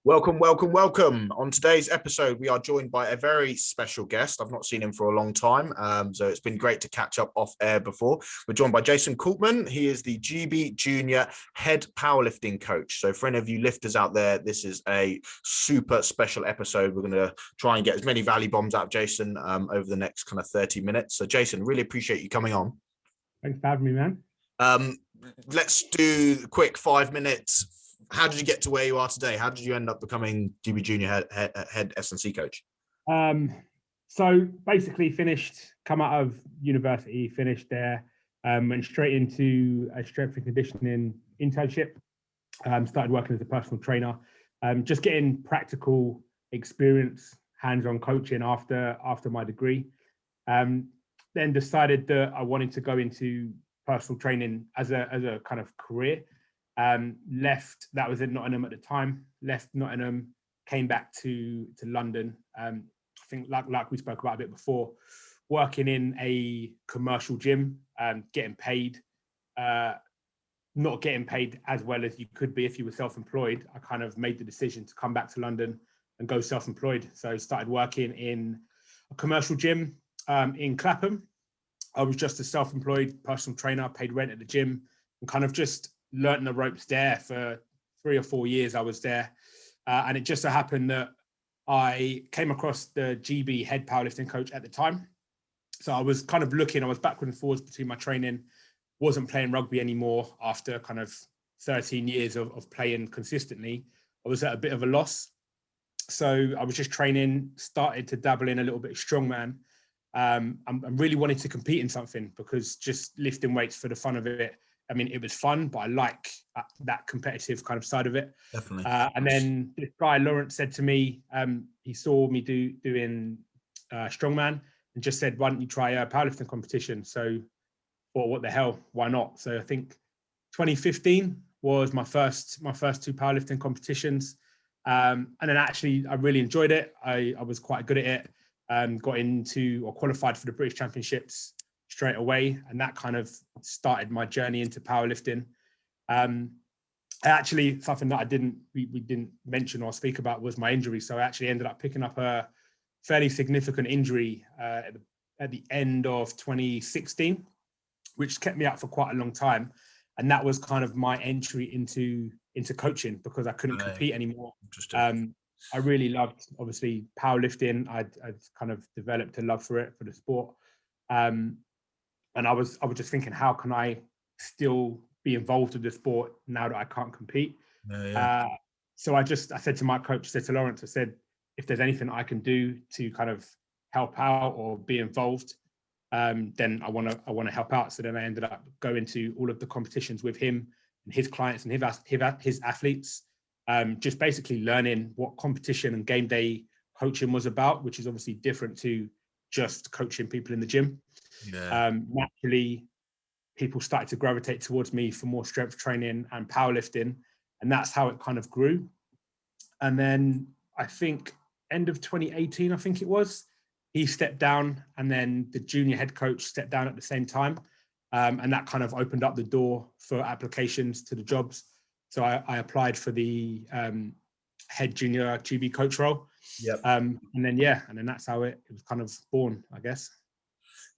Welcome. On today's episode, we are joined by a very special guest. I've not seen him for a long time, so it's been great to catch up off air before. We're joined by Jason Coultman. He is the GB Junior Head Powerlifting Coach. So for any of you lifters out there, this is a super special episode. We're going to try and get as many Valley bombs out of Jason over the next kind of 30 minutes. So Jason, really appreciate you coming on. Thanks for having me, man. Let's do a quick 5 minutes. How did you get to where you are today? How did you end up becoming GB Junior head S&C coach? So basically come out of university, finished there, went straight into a strength and conditioning internship, started working as a personal trainer, just getting practical experience, hands-on coaching after my degree. Then decided that I wanted to go into personal training as a kind of career. Left, that was in Nottingham at the time, left Nottingham, came back to London. I think like we spoke about a bit before, working in a commercial gym, getting paid, not getting paid as well as you could be if you were self-employed. I kind of made the decision to come back to London and go self-employed. So I started working in a commercial gym in Clapham. I was just a self-employed personal trainer, paid rent at the gym, and kind of just learnt the ropes there for 3 or 4 years. I was there, and it just so happened that I came across the GB head powerlifting coach at the time. So I was kind of looking, I was backward and forwards between my training, wasn't playing rugby anymore after kind of 13 years of playing consistently. I was at a bit of a loss. So I was just training, started to dabble in a little bit of strongman. I really wanted to compete in something, because just lifting weights for the fun of it, I mean, it was fun, but I like that competitive kind of side of it. Definitely. And then this guy, Lawrence, said to me, he saw me doing strongman and just said, why don't you try a powerlifting competition? So, well, what the hell, why not? So I think 2015 was my first 2 powerlifting competitions. And then actually, I really enjoyed it. I was quite good at it. Got into or qualified for the British Championships straight away, and that kind of started my journey into powerlifting. Actually, something that we didn't mention or speak about was my injury. So I actually ended up picking up a fairly significant injury at the end of 2016, which kept me out for quite a long time. And that was kind of my entry into coaching, because I couldn't compete anymore. I really loved, obviously, powerlifting. I'd kind of developed a love for it, for the sport. And I was just thinking, how can I still be involved with the sport now that I can't compete? So I said to my coach, I said to Lawrence, I said, if there's anything I can do to kind of help out or be involved, then I want to help out. So then I ended up going to all of the competitions with him and his clients and his athletes, just basically learning what competition and game day coaching was about, which is obviously different to just coaching people in the gym. Naturally, people started to gravitate towards me for more strength training and powerlifting, and that's how it kind of grew. And then I think end of 2018, I think it was, he stepped down, and then the junior head coach stepped down at the same time, and that kind of opened up the door for applications to the jobs. So I applied for the head junior GB coach role. And then that's how it was kind of born, I guess.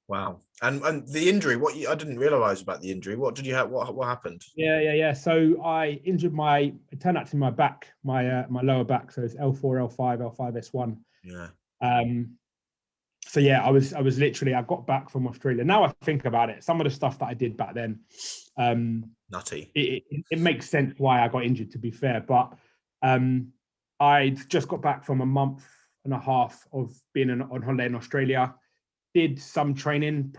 Wow. And the injury, I didn't realize about the injury. What did you have? What happened? Yeah. So I injured it turned out to my back, my lower back. So it's L4, L5, L5S1. Yeah. So yeah, I was literally, I got back from Australia. Now I think about it, some of the stuff that I did back then, nutty. It makes sense why I got injured, to be fair. But I'd just got back from a month and a half of being on holiday in Australia. Did some training,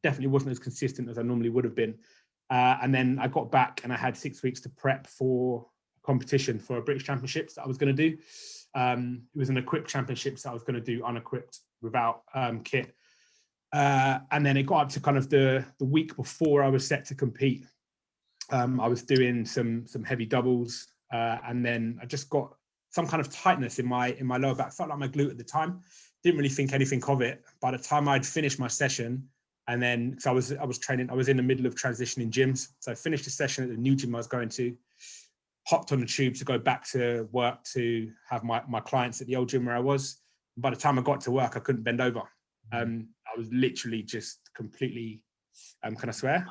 definitely wasn't as consistent as I normally would have been. And then I got back and I had 6 weeks to prep for a competition for a British Championships that I was going to do. It was an equipped championships that I was going to do unequipped without kit. And then it got up to kind of the week before I was set to compete. I was doing some heavy doubles, and then I just got some kind of tightness in my lower back. Felt like my glute at the time. Didn't really think anything of it. By the time I'd finished my session, and then so I was training, I was in the middle of transitioning gyms. So I finished the session at the new gym I was going to. hopped on the tube to go back to work to have my clients at the old gym where I was. By the time I got to work, I couldn't bend over. I was literally just completely, can I swear?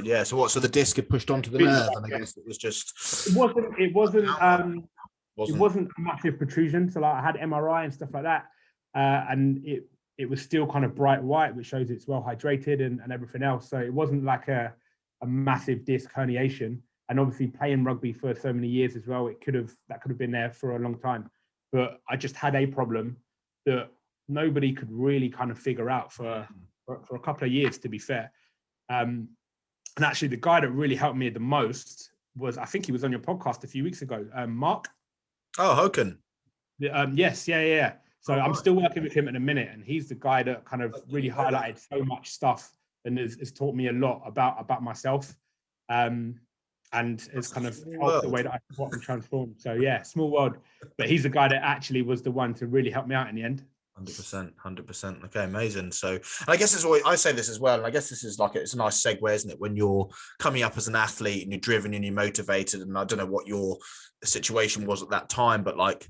Yeah. So what? So the disc had pushed onto the nerve, and I guess it was just. It wasn't a massive protrusion. So like I had MRI and stuff like that, and it was still kind of bright white, which shows it's well hydrated and everything else. So it wasn't like a massive disc herniation. And obviously playing rugby for so many years as well, that could have been there for a long time. But I just had a problem that nobody could really kind of figure out for a couple of years, to be fair. And actually, the guy that really helped me the most was, I think he was on your podcast a few weeks ago, Mark. Oh, Hoken. Yes, yeah. So I'm still working with him in a minute, and he's the guy that kind of really highlighted so much stuff and has taught me a lot about myself. And it's kind of helped the way that I support and transform. So yeah, small world. But he's the guy that actually was the one to really help me out in the end. 100%. Okay, amazing. So I guess it's always, I say this as well, and I guess this is like, it's a nice segue, isn't it? When you're coming up as an athlete and you're driven and you're motivated, and I don't know what your situation was at that time, but like,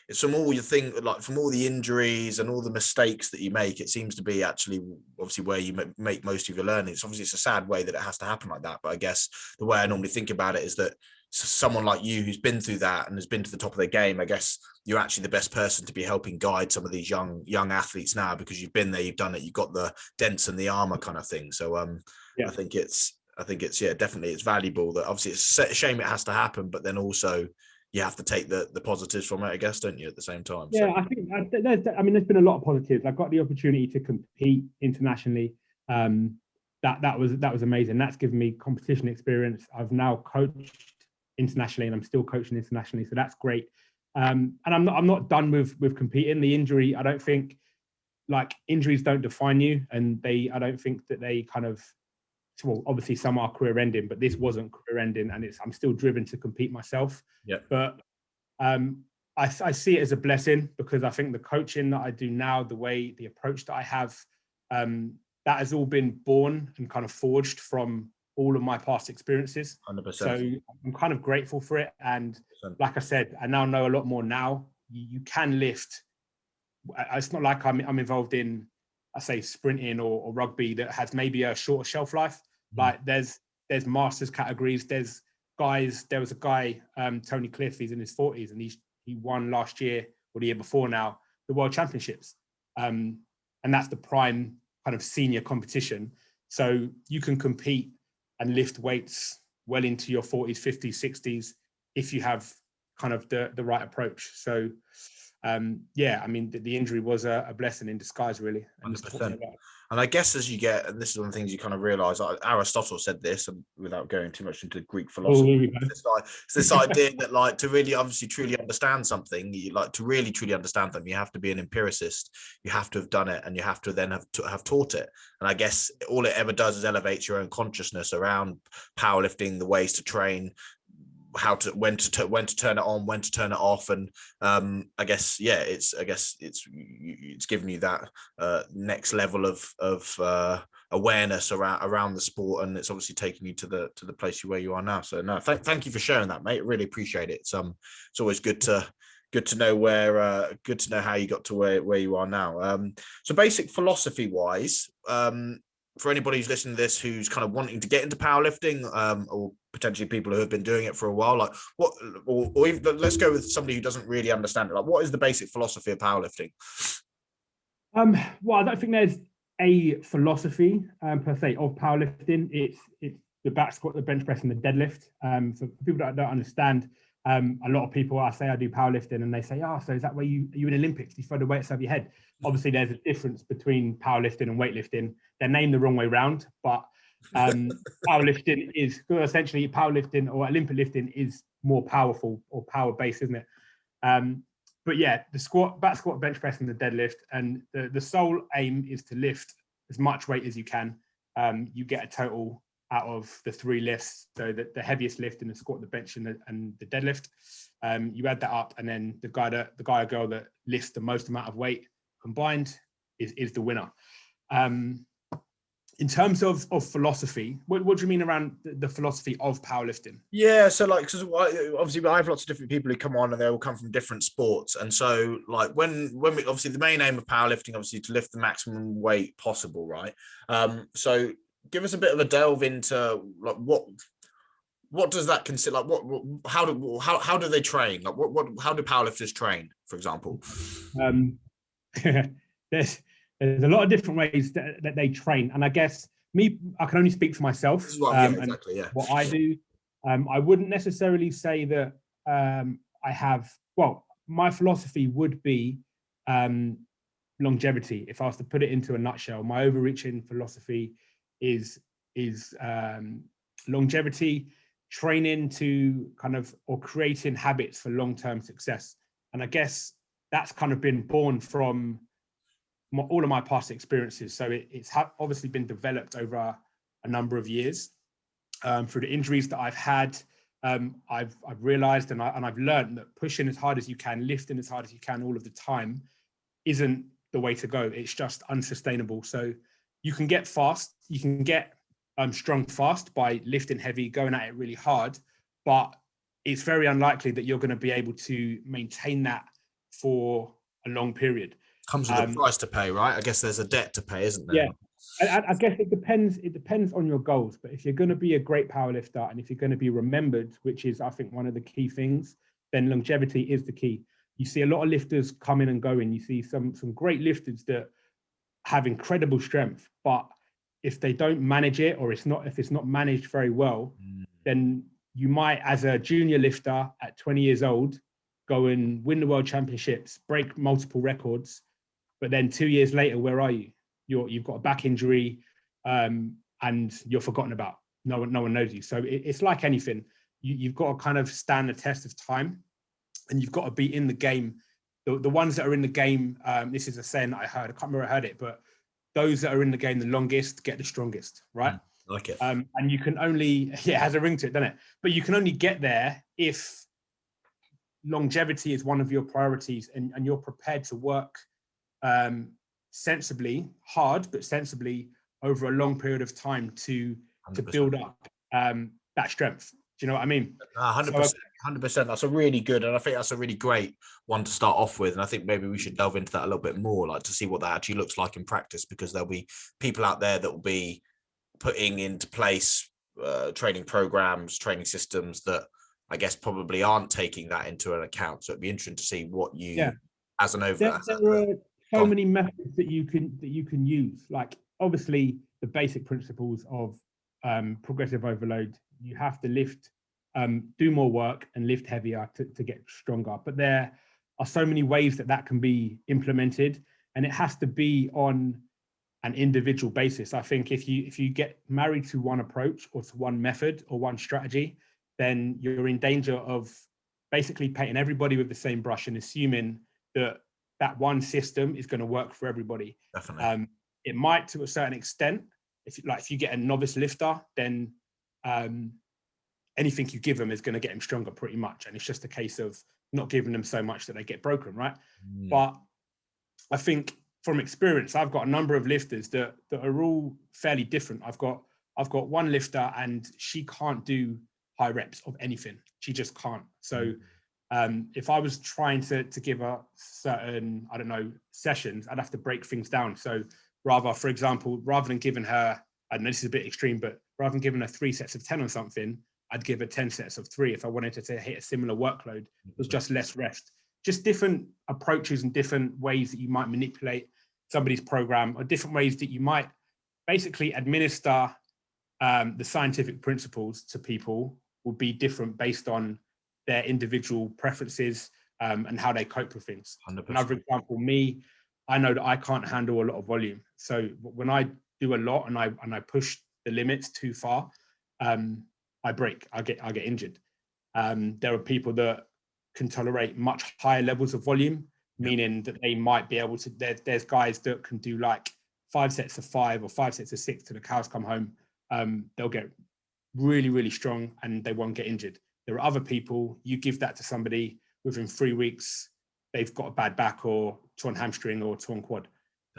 it's from all your thing, like from all the injuries and all the mistakes that you make, it seems to be actually obviously where you make most of your learning. It's obviously, it's a sad way that it has to happen like that. But I guess the way I normally think about it is that someone like you who's been through that and has been to the top of their game, I guess you're actually the best person to be helping guide some of these young athletes now, because you've been there, you've done it, you've got the dents and the armor kind of thing. So I think it's yeah, definitely it's valuable. That obviously it's a shame it has to happen, but then also you have to take the positives from it, I guess, don't you, at the same time? Yeah, so. I think there's been a lot of positives. I got the opportunity to compete internationally. That was amazing. That's given me competition experience. I've now coached internationally, and I'm still coaching internationally, so that's great. And I'm not done with competing. The injury, I don't think, like, injuries don't define you, and I don't think that they kind of, well, obviously some are career ending, but this wasn't career ending, and I'm still driven to compete myself. Yeah. But I see it as a blessing, because I think the coaching that I do now, the approach that I have, that has all been born and kind of forged from all of my past experiences. 100%. So I'm kind of grateful for it. And like I said, I now know a lot more now. You can lift. It's not like I'm involved in, I say, sprinting or rugby that has maybe a shorter shelf life. Like there's masters categories. There was a guy, Tony Cliff, he's in his 40s, and he won last year or the year before now, the World Championships. And that's the prime kind of senior competition. So you can compete and lift weights well into your 40s, 50s, 60s, if you have kind of the right approach. So yeah, I mean, the injury was a blessing in disguise, really. 100%. And I guess as you get, and this is one of the things you kind of realize, Aristotle said this, and without going too much into Greek philosophy, it's this idea that, like, to really obviously truly understand something, you have to be an empiricist. You have to have done it, and you have to then have taught it. And I guess all it ever does is elevates your own consciousness around powerlifting, the ways to train, when to turn it on, when to turn it off, and I guess it's given you that next level of awareness around the sport, and it's obviously taken you to the place where you are now. So no, thank you for sharing that, mate. Really appreciate it. It's always good to know good to know how you got to where you are now. So basic philosophy wise, for anybody who's listening to this who's kind of wanting to get into powerlifting, or potentially people who have been doing it for a while, like what, or even, let's go with somebody who doesn't really understand it. Like, what is the basic philosophy of powerlifting? Well, I don't think there's a philosophy per se of powerlifting. It's the back squat, the bench press, and the deadlift. For people that don't understand, a lot of people, I say I do powerlifting, and they say, so is that where you in Olympics? You throw the weights over your head? Obviously, there's a difference between powerlifting and weightlifting. They're named the wrong way round, but powerlifting is essentially powerlifting, or Olympic lifting is more powerful or power based, isn't it? But yeah, the back squat, bench press, and the deadlift, and the sole aim is to lift as much weight as you can. You get a total out of the three lifts, so the heaviest lift in the squat, the bench, and the deadlift. You add that up, and then the guy or girl that lifts the most amount of weight combined is the winner. In terms of philosophy, what do you mean around the philosophy of powerlifting? Yeah, so like, because obviously I have lots of different people who come on, and they all come from different sports. And so, like, when we obviously, the main aim of powerlifting, obviously, to lift the maximum weight possible, right? So give us a bit of a delve into like what does that consider? Like, how do they train? Like, how do powerlifters train, for example? Um, there's a lot of different ways that they train, and I guess I can only speak for myself, This is what, yeah, and exactly, yeah. what I do. I wouldn't necessarily say that I have. Well, my philosophy would be longevity. If I was to put it into a nutshell, my overreaching philosophy is longevity, training to kind of, or creating habits for long-term success. And I guess that's kind of been born from all of my past experiences. So it's obviously been developed over a number of years through the injuries that I've had. I've realized and I've learned that pushing as hard as you can, lifting as hard as you can all of the time isn't the way to go. It's just unsustainable. So you can get fast, you can get strong fast by lifting heavy, going at it really hard, but it's very unlikely that you're going to be able to maintain that for a long period. Comes with a price to pay, right? I guess there's a debt to pay, isn't there? Yeah. I guess it depends on your goals, but if you're going to be a great powerlifter and if you're going to be remembered, which is, I think, one of the key things, then longevity is the key. You see a lot of lifters come in and go in. You see some great lifters that have incredible strength, but if they don't manage it, or if it's not managed very well, then you might, as a junior lifter at 20 years old, go and win the world championships, break multiple records, but then 2 years later, where are you? You've got a back injury, and you're forgotten about. No one knows you. So it's like anything. You've got to kind of stand the test of time, and you've got to be in the game. The ones that are in the game, this is a saying that I heard. I can't remember where I heard it, but those that are in the game the longest get the strongest, right? I like it. And you can only, it has a ring to it, doesn't it? But you can only get there if longevity is one of your priorities, and you're prepared to work sensibly, hard, but sensibly over a long period of time to 100%. build up that strength. Do you know what I mean? 100%. 100%. That's a really good, and I think that's a really great one to start off with. And I think maybe we should delve into that a little bit more, like to see what that actually looks like in practice, because there'll be people out there that will be putting into place training programs, training systems that I guess probably aren't taking that into an account. So it'd be interesting to see what you, as an over. There are so many methods that you can use. Like, obviously, the basic principles of progressive overload. You have to lift, do more work and lift heavier to get stronger. But there are so many ways that can be implemented, and it has to be on an individual basis. I think if you get married to one approach or to one method or one strategy, then you're in danger of basically painting everybody with the same brush and assuming that one system is going to work for everybody. Definitely. It might, to a certain extent. If you get a novice lifter, then anything you give them is going to get them stronger pretty much. And it's just a case of not giving them so much that they get broken, right? But I think from experience, I've got a number of lifters that are all fairly different. I've got one lifter, and she can't do high reps of anything. She just can't. So if I was trying to give her certain, I don't know, sessions, I'd have to break things down. So for example, rather than giving her, I know this is a bit extreme, but rather than giving her 3 sets of 10 on something, I'd give her 10 sets of 3 if I wanted her to hit a similar workload. It was just less rest. Just different approaches and different ways that you might manipulate somebody's program, or different ways that you might basically administer the scientific principles to people will be different based on their individual preferences and how they cope with things. 100%. Another example, me, I know that I can't handle a lot of volume. So when I do a lot and I push the limits too far, I break, I get injured. There are people that can tolerate much higher levels of volume, meaning that they might be able to, there's guys that can do like 5 sets of 5 or 5 sets of 6 till the cows come home. They'll get really, really strong and they won't get injured. There are other people, you give that to somebody, within 3 weeks, they've got a bad back or torn hamstring or torn quad.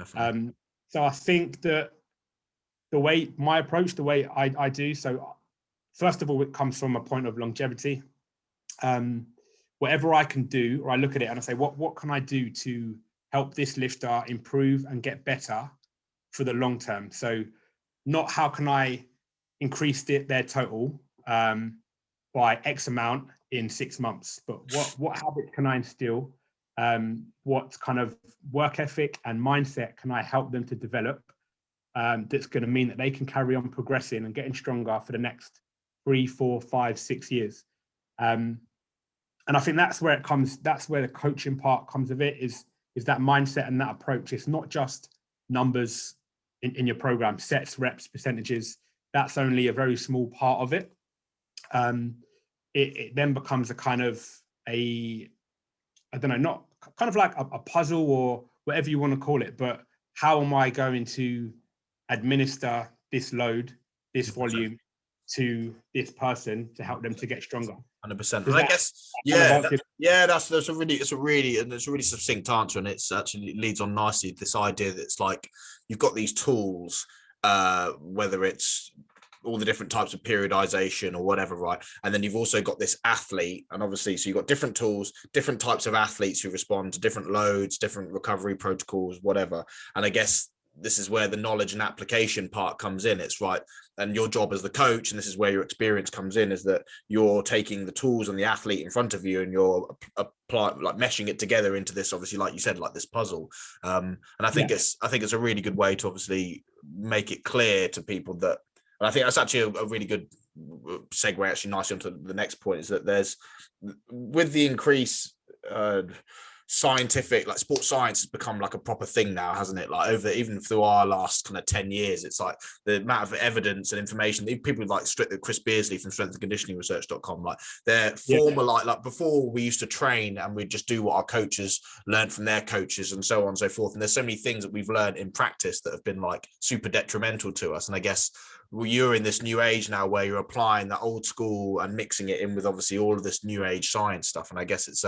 So I think that the way my approach, the way I do. So first of all, it comes from a point of longevity. Whatever I can do, or I look at it and I say, what can I do to help this lifter improve and get better for the long term? So not how can I increase their total by X amount in 6 months, but what habits can I instill? What kind of work ethic and mindset can I help them to develop that's going to mean that they can carry on progressing and getting stronger for the next 3, 4, 5, 6 years? And I think that's where it comes. That's where the coaching part comes of it. Is that mindset and that approach. It's not just numbers in your program, sets, reps, percentages. That's only a very small part of it. It then becomes a kind of I don't know, not kind of like a puzzle or whatever you want to call it, but how am I going to administer this load, this volume to this person to help them to get stronger? 100%. And I guess, that's a really succinct answer, and it's actually leads on nicely this idea that it's like you've got these tools, whether it's all the different types of periodization or whatever, right? And then you've also got this athlete, and obviously, so you've got different tools, different types of athletes who respond to different loads, different recovery protocols, whatever. And I guess this is where the knowledge and application part comes in. It's right. And your job as the coach, and this is where your experience comes in, is that you're taking the tools and the athlete in front of you and you're meshing it together into this, obviously, like you said, like this puzzle. And I think it's a really good way to obviously make it clear to people that, and I think that's actually a really good segue actually nicely onto the next point, is that there's, with the increase, scientific, like sports science has become like a proper thing now, hasn't it? Like over, even through our last kind of 10 years, it's like the amount of evidence and information, people like Chris Beersley from strength-and-conditioning-research.com, like their former, like before we used to train and we'd just do what our coaches learned from their coaches and so on and so forth. And there's so many things that we've learned in practice that have been like super detrimental to us. And I guess you're in this new age now where you're applying that old school and mixing it in with obviously all of this new age science stuff. And I guess it's,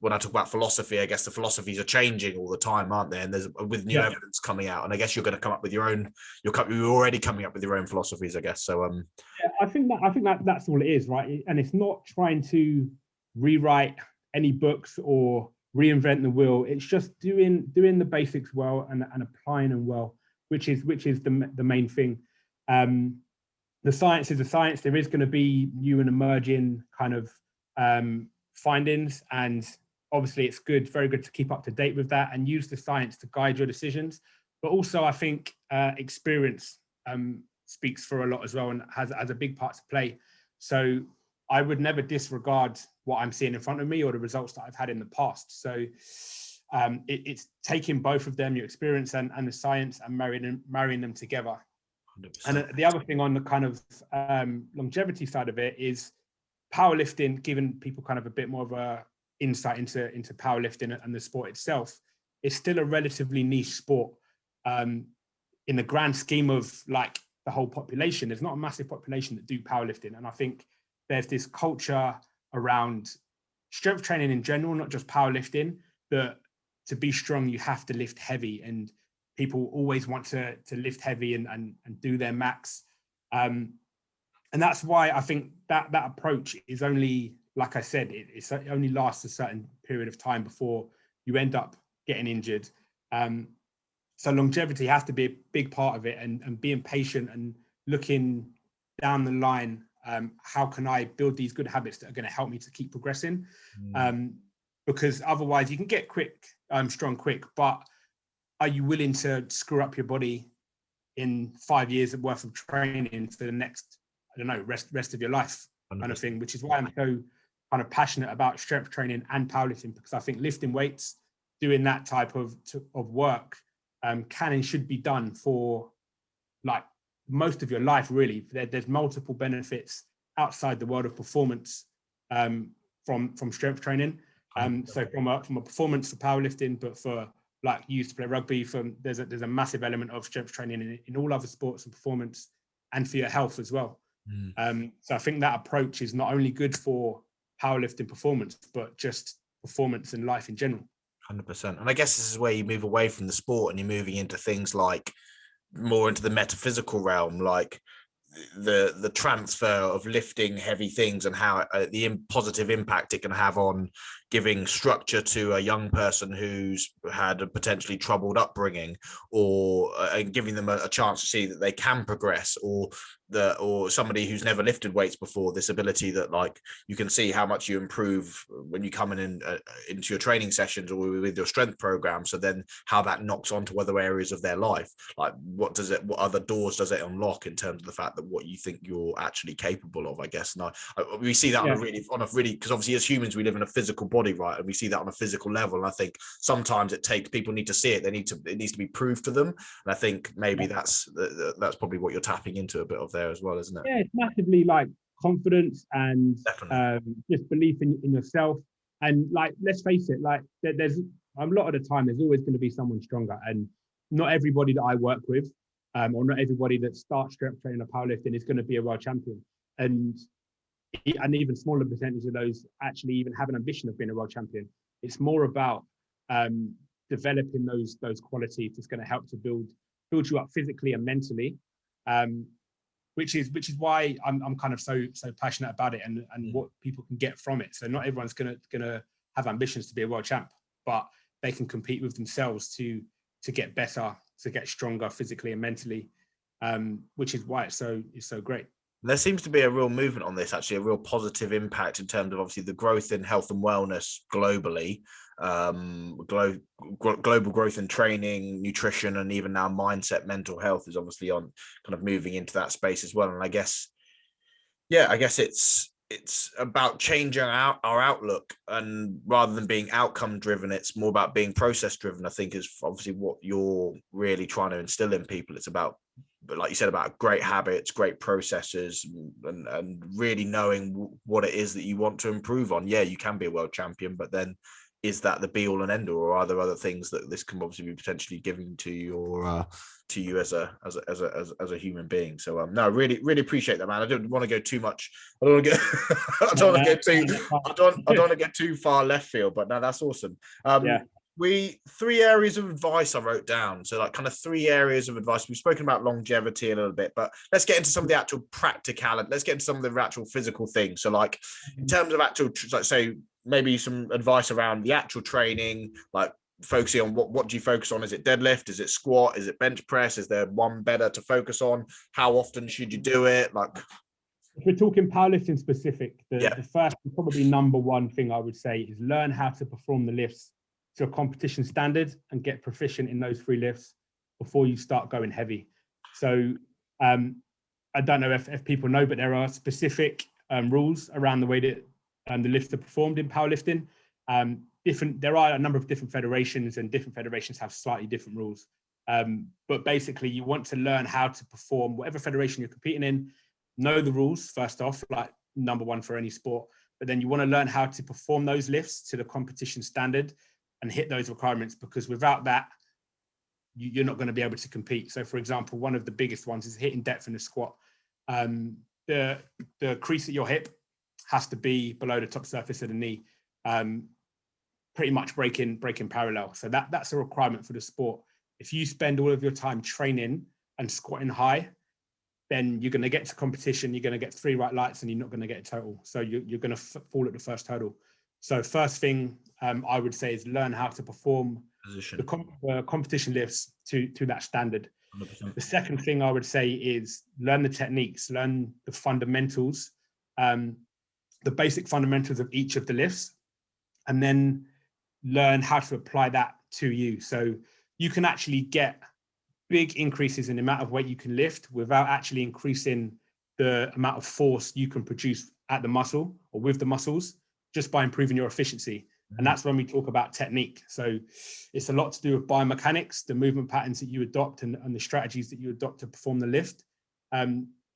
when I talk about philosophy, I guess the philosophies are changing all the time, aren't they? And there's with new evidence coming out, and I guess you're going to come up with your own. You're already coming up with your own philosophies, I guess. So, I think that's all it is, right? And it's not trying to rewrite any books or reinvent the wheel. It's just doing the basics well and applying them well, which is the main thing. The science is the science. There is going to be new and emerging kind of findings, and obviously it's very good to keep up to date with that and use the science to guide your decisions. But also I think experience speaks for a lot as well, and has a big part to play. So I would never disregard what I'm seeing in front of me or the results that I've had in the past. So it's taking both of them, your experience and the science, and marrying them together. 100%. And the other thing on the kind of longevity side of it is powerlifting, giving people kind of a bit more of a insight into powerlifting and the sport itself. Is still a relatively niche sport in the grand scheme of like the whole population. There's not a massive population that do powerlifting, and I think there's this culture around strength training in general, not just powerlifting, that to be strong you have to lift heavy, and people always want to lift heavy and do their max. And that's why I think that approach is only, like I said, it only lasts a certain period of time before you end up getting injured. So longevity has to be a big part of it, and being patient and looking down the line. How can I build these good habits that are going to help me to keep progressing? Because otherwise you can get strong quick, but are you willing to screw up your body in 5 years worth of training for the next, I don't know, rest of your life kind of thing? Which is why I'm so kind of passionate about strength training and powerlifting, because I think lifting weights, doing that type of work can and should be done for like most of your life, really. There's multiple benefits outside the world of performance from strength training. So from a performance for powerlifting, but for like you used to play rugby, there's a massive element of strength training in all other sports and performance, and for your health as well. So I think that approach is not only good for powerlifting performance, but just performance in life in general. 100%. And I guess this is where you move away from the sport and you're moving into things like more into the metaphysical realm, like the transfer of lifting heavy things and how the positive impact it can have on giving structure to a young person who's had a potentially troubled upbringing, or and giving them a chance to see that they can progress, or somebody who's never lifted weights before, this ability that like you can see how much you improve when you come in into your training sessions or with your strength program. So then how that knocks onto other areas of their life, like what other doors does it unlock in terms of the fact that what you think you're actually capable of, I guess. And we see that on a really, because obviously as humans we live in a physical body, right? And we see that on a physical level. And I think sometimes people need to see it. It needs to be proved to them. And I think maybe that's probably what you're tapping into a bit of there as well, isn't it? Yeah, it's massively like confidence and just belief in yourself. And like, let's face it, like there's a lot of the time there's always going to be someone stronger, and not everybody that I work with, or not everybody that starts strength training or powerlifting is going to be a world champion. And even smaller percentage of those actually even have an ambition of being a world champion. It's more about developing those qualities that's going to help to build you up physically and mentally, which is why I'm kind of so passionate about it, and what people can get from it. So not everyone's gonna have ambitions to be a world champ, but they can compete with themselves to get better, to get stronger physically and mentally, which is why it's so great. There seems to be a real movement on this, actually, a real positive impact in terms of obviously the growth in health and wellness globally, global growth in training, nutrition, and even now mindset, mental health is obviously on kind of moving into that space as well. And I guess it's about changing our outlook, and rather than being outcome driven, it's more about being process driven, I think, is obviously what you're really trying to instill in people. It's about, but like you said, about great habits, great processes, and really knowing what it is that you want to improve on. Yeah, you can be a world champion, but then is that the be all and end all, or are there other things that this can obviously be potentially giving to you as a human being? So no, really appreciate that, man. I don't want to go too much. I don't want to get I don't want to get too far left field, but no, that's awesome. Three areas of advice I wrote down. So like kind of 3 areas of advice. We've spoken about longevity a little bit, but let's get into some of the actual practicality. Let's get into some of the actual physical things. So like in terms of actual, like say maybe some advice around the actual training, like focusing on what do you focus on? Is it deadlift? Is it squat? Is it bench press? Is there one better to focus on? How often should you do it? Like, if we're talking powerlifting specific, the first, probably number one thing I would say is learn how to perform the lifts to a competition standard and get proficient in those 3 lifts before you start going heavy. So I don't know if people know, but there are specific rules around the way that the lifts are performed in powerlifting. There are a number of different federations, and different federations have slightly different rules. But basically, you want to learn how to perform whatever federation you're competing in. Know the rules first off, like number one for any sport. But then you want to learn how to perform those lifts to the competition standard and hit those requirements, because without that, you're not going to be able to compete. So, for example, one of the biggest ones is hitting depth in the squat. The crease at your hip has to be below the top surface of the knee, pretty much breaking parallel. So that's a requirement for the sport. If you spend all of your time training and squatting high, then you're going to get to competition, you're going to get 3 white lights, and you're not going to get a total. So you're going to fall at the first hurdle. So first thing I would say is learn how to perform the competition lifts to that standard. 100%. The second thing I would say is learn the techniques, learn the fundamentals, the basic fundamentals of each of the lifts, and then learn how to apply that to you. So you can actually get big increases in the amount of weight you can lift without actually increasing the amount of force you can produce at the muscle or with the muscles, just by improving your efficiency. And that's when we talk about technique. So it's a lot to do with biomechanics, the movement patterns that you adopt, and the strategies that you adopt to perform the lift.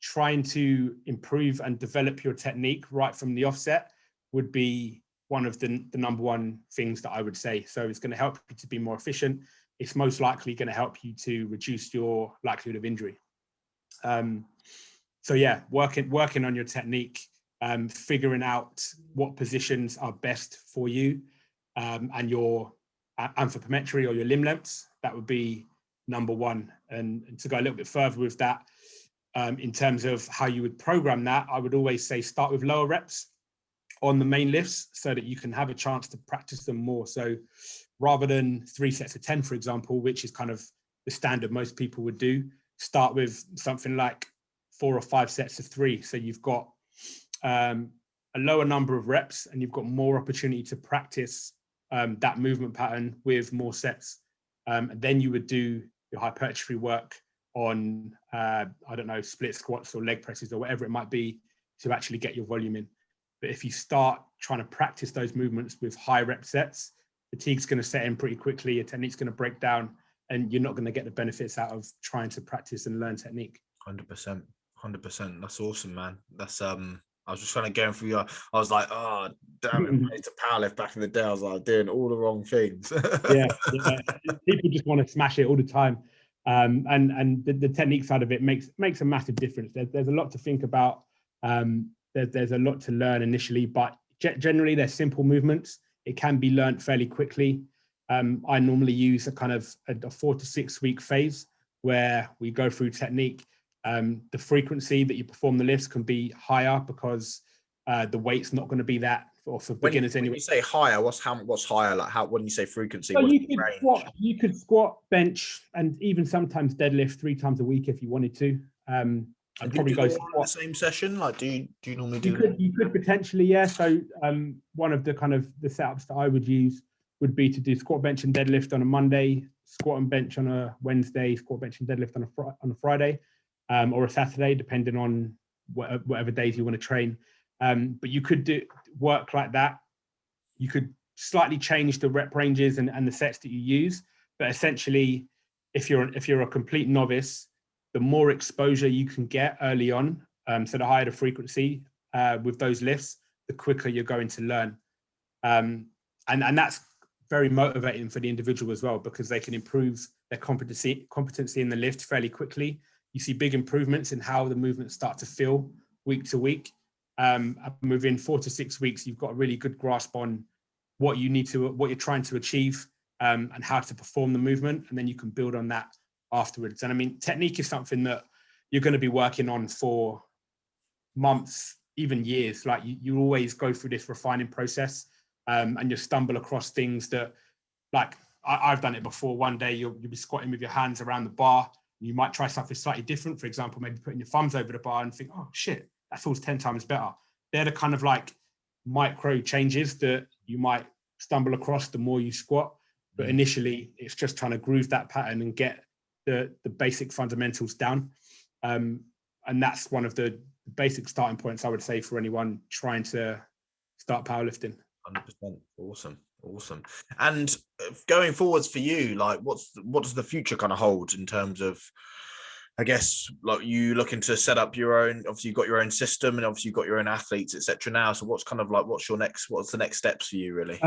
Trying to improve and develop your technique right from the offset would be one of the number one things that I would say. So it's going to help you to be more efficient. It's most likely going to help you to reduce your likelihood of injury. So yeah, working on your technique, figuring out what positions are best for you, and your anthropometry or your limb lengths. That would be number one. And to go a little bit further with that, in terms of how you would program that, I would always say start with lower reps on the main lifts so that you can have a chance to practice them more. So rather than 3 sets of 10, for example, which is kind of the standard most people would do, start with something like 4 or 5 sets of 3. So you've got a lower number of reps and you've got more opportunity to practice that movement pattern with more sets. And then you would do your hypertrophy work on, I don't know, split squats or leg presses or whatever it might be to actually get your volume in. But if you start trying to practice those movements with high rep sets, fatigue's going to set in pretty quickly, your technique's going to break down, and you're not going to get the benefits out of trying to practice and learn technique. 100%. That's awesome, man. That's I was just trying to go through I was like, oh damn it, I used to powerlift back in the day. I was like doing all the wrong things. yeah. People just want to smash it all the time. And the technique side of it makes a massive difference. There's a lot to think about. There's a lot to learn initially, but generally they're simple movements. It can be learned fairly quickly. I normally use a kind of a 4 to 6 week phase where we go through technique. The frequency that you perform the lifts can be higher because the weight's not going to be that, or for beginners anyway. When you say higher, what's higher? Like how? When you say frequency, so what's you the could range? you could squat, bench, and even sometimes deadlift 3 times a week if you wanted to. And I'd do you probably do go them all in the same session? Like, do you normally do? You could potentially, yeah. So one of the kind of the setups that I would use would be to do squat, bench, and deadlift on a Monday, squat and bench on a Wednesday, squat, bench, and deadlift on a Friday, or a Saturday, depending on whatever days you want to train. But you could do work like that. You could slightly change the rep ranges and the sets that you use, but essentially, if you're a complete novice, the more exposure you can get early on, so the higher the frequency with those lifts, the quicker you're going to learn. And that's very motivating for the individual as well, because they can improve their competency in the lift fairly quickly. You see big improvements in how the movements start to feel week to week. Within 4 to 6 weeks, you've got a really good grasp on what you're trying to achieve, and how to perform the movement, and then you can build on that afterwards. And I mean, technique is something that you're going to be working on for months, even years. Like you always go through this refining process, and you stumble across things that, like I've done it before. One day you'll be squatting with your hands around the bar. You might try something slightly different. For example, maybe putting your thumbs over the bar and think, oh shit, that feels 10 times better. They're the kind of like micro changes that you might stumble across the more you squat. But initially, it's just trying to groove that pattern and get the basic fundamentals down. And that's one of the basic starting points, I would say, for anyone trying to start powerlifting. 100%. Awesome. And going forwards for you, like what does the future kind of hold in terms of, I guess, like you looking to set up your own, obviously you've got your own system and obviously you've got your own athletes, etc. now. So what's the next steps for you really?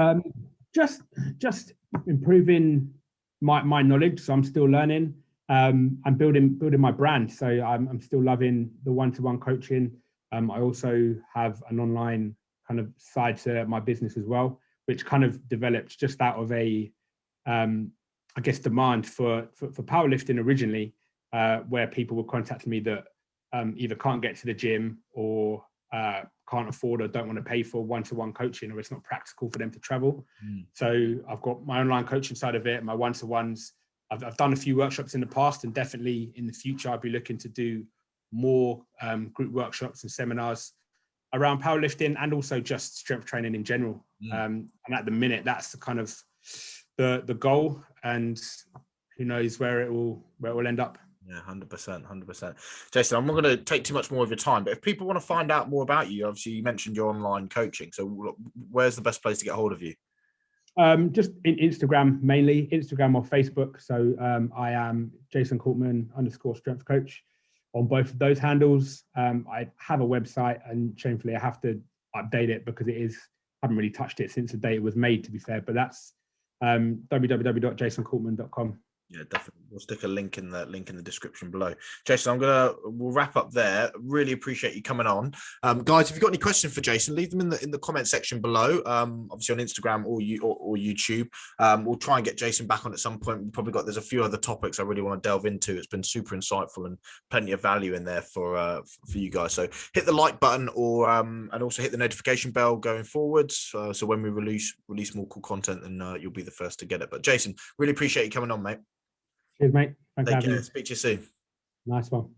Just improving my knowledge. So I'm still learning. I'm building my brand. So I'm still loving the one-to-one coaching. I also have an online kind of side to my business as well, which kind of developed just out of a, I guess, demand for powerlifting originally, where people were contacting me that either can't get to the gym or can't afford or don't want to pay for one-to-one coaching, or it's not practical for them to travel. So I've got my online coaching side of it, my one-to-ones. I've done a few workshops in the past, and definitely in the future, I'll be looking to do more group workshops and seminars around powerlifting and also just strength training in general. And at the minute, that's the kind of the goal, and who knows where it will end up. Yeah, 100%. Jason, I'm not going to take too much more of your time, but if people want to find out more about you, obviously you mentioned your online coaching. So where's the best place to get hold of you? Just in Instagram, mainly Instagram or Facebook. So I am Jason Coultman _ strength coach on both of those handles. I have a website, and shamefully I have to update it because I haven't really touched it since the day it was made, to be fair, but that's www.jasoncoultman.com. Yeah, definitely We'll stick a link in the description below. Jason, we'll wrap up there. Really appreciate you coming on. Guys, if you've got any questions for Jason, leave them in the comment section below. Obviously on Instagram or YouTube. We'll try and get Jason back on at some point. There's a few other topics I really want to delve into. It's been super insightful and plenty of value in there for you guys. So hit the like button and also hit the notification bell going forwards. So when we release more cool content, then you'll be the first to get it. But Jason, really appreciate you coming on, mate. Cheers, mate. Thanks for Take having care. me. Speak to you soon. Nice one.